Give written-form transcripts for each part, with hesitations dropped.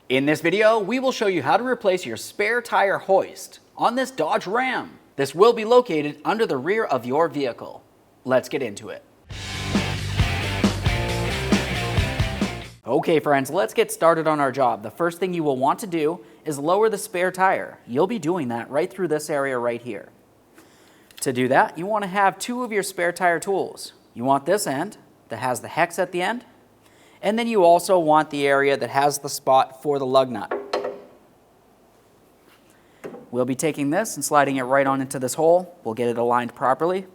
In this video, we will show you how to replace your spare tire hoist on this Dodge Ram. This will be located under the rear of your vehicle. Let's get into it. Okay friends, let's get started on our job. The first thing you will want to do is lower the spare tire. You'll be doing that right through this area right here. To do that, you want to have two of your spare tire tools. You want this end that has the hex at the end, and then you also want the area that has the spot for the lug nut. We'll be taking this and sliding it right on into this hole. We'll get it aligned properly.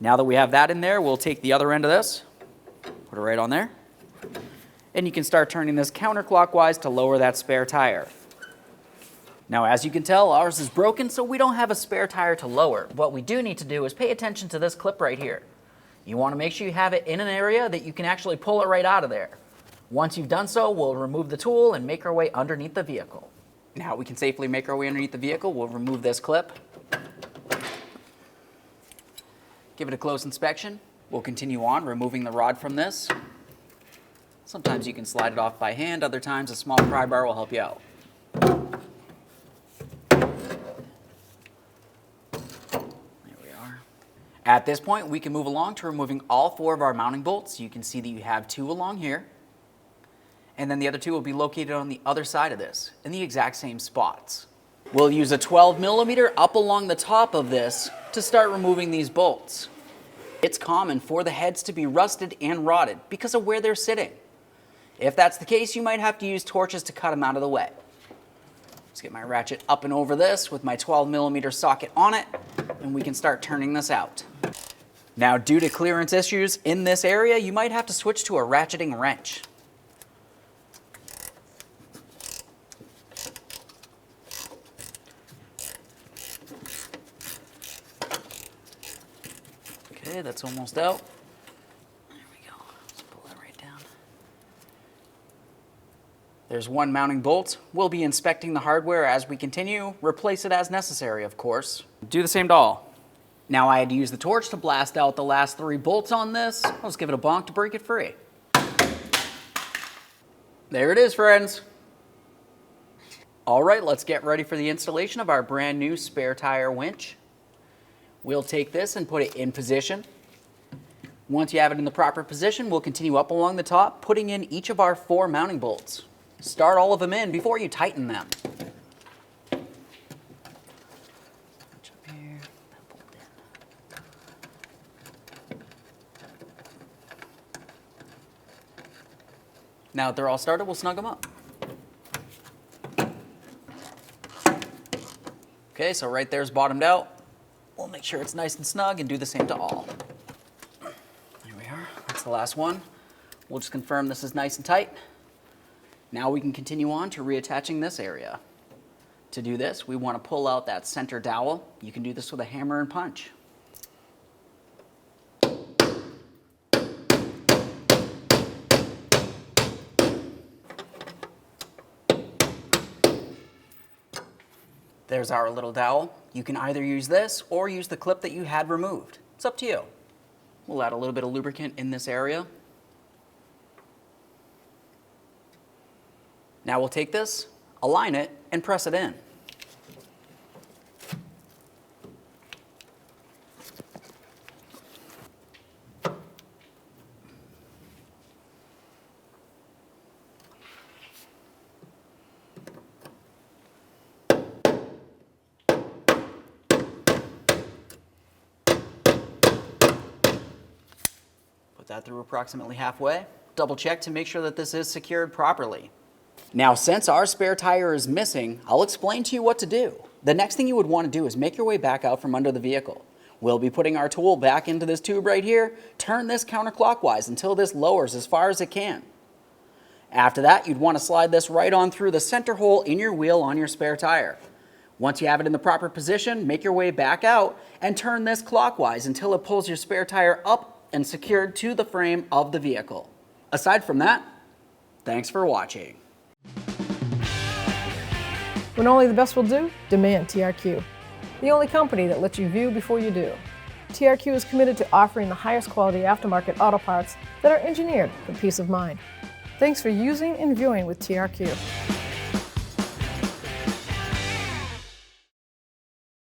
Now that we have that in there, we'll take the other end of this, put it right on there, and you can start turning this counterclockwise to lower that spare tire. Now, as you can tell, ours is broken, so we don't have a spare tire to lower. What we do need to do is pay attention to this clip right here. You want to make sure you have it in an area that you can actually pull it right out of there. Once you've done so, we'll remove the tool and make our way underneath the vehicle. Now we can safely make our way underneath the vehicle. We'll remove this clip. Give it a close inspection. We'll continue on removing the rod from this. Sometimes you can slide it off by hand, other times a small pry bar will help you out. At this point, we can move along to removing all four of our mounting bolts. You can see that you have two along here, and then the other two will be located on the other side of this in the exact same spots. We'll use a 12 millimeter up along the top of this to start removing these bolts. It's common for the heads to be rusted and rotted because of where they're sitting. If that's the case, you might have to use torches to cut them out of the way. Let's get my ratchet up and over this with my 12 millimeter socket on it, and we can start turning this out. Now, due to clearance issues in this area, you might have to switch to a ratcheting wrench. Okay, that's almost out. There we go. Let's pull that right down. There's one mounting bolt. We'll be inspecting the hardware as we continue. Replace it as necessary, of course. Do the same to all. Now I had to use the torch to blast out the last three bolts on this. Let's give it a bonk to break it free. There it is, friends. All right, let's get ready for the installation of our brand new spare tire winch. We'll take this and put it in position. Once you have it in the proper position, we'll continue up along the top, putting in each of our four mounting bolts. Start all of them in before you tighten them. Now that they're all started, we'll snug them up. Okay, so right there's bottomed out. We'll make sure it's nice and snug and do the same to all. There we are, that's the last one. We'll just confirm this is nice and tight. Now we can continue on to reattaching this area. To do this, we want to pull out that center dowel. You can do this with a hammer and punch. There's our little dowel. You can either use this or use the clip that you had removed. It's up to you. We'll add a little bit of lubricant in this area. Now we'll take this, align it, and press it in. Put that through approximately halfway. Double check to make sure that this is secured properly. Now, since our spare tire is missing, I'll explain to you what to do. The next thing you would want to do is make your way back out from under the vehicle. We'll be putting our tool back into this tube right here. Turn this counterclockwise until this lowers as far as it can. After that, you'd want to slide this right on through the center hole in your wheel on your spare tire. Once you have it in the proper position, make your way back out and turn this clockwise until it pulls your spare tire up and secured to the frame of the vehicle. Aside from that, thanks for watching. When only the best will do, demand TRQ. The only company that lets you view before you do. TRQ is committed to offering the highest quality aftermarket auto parts that are engineered for peace of mind. Thanks for using and viewing with TRQ.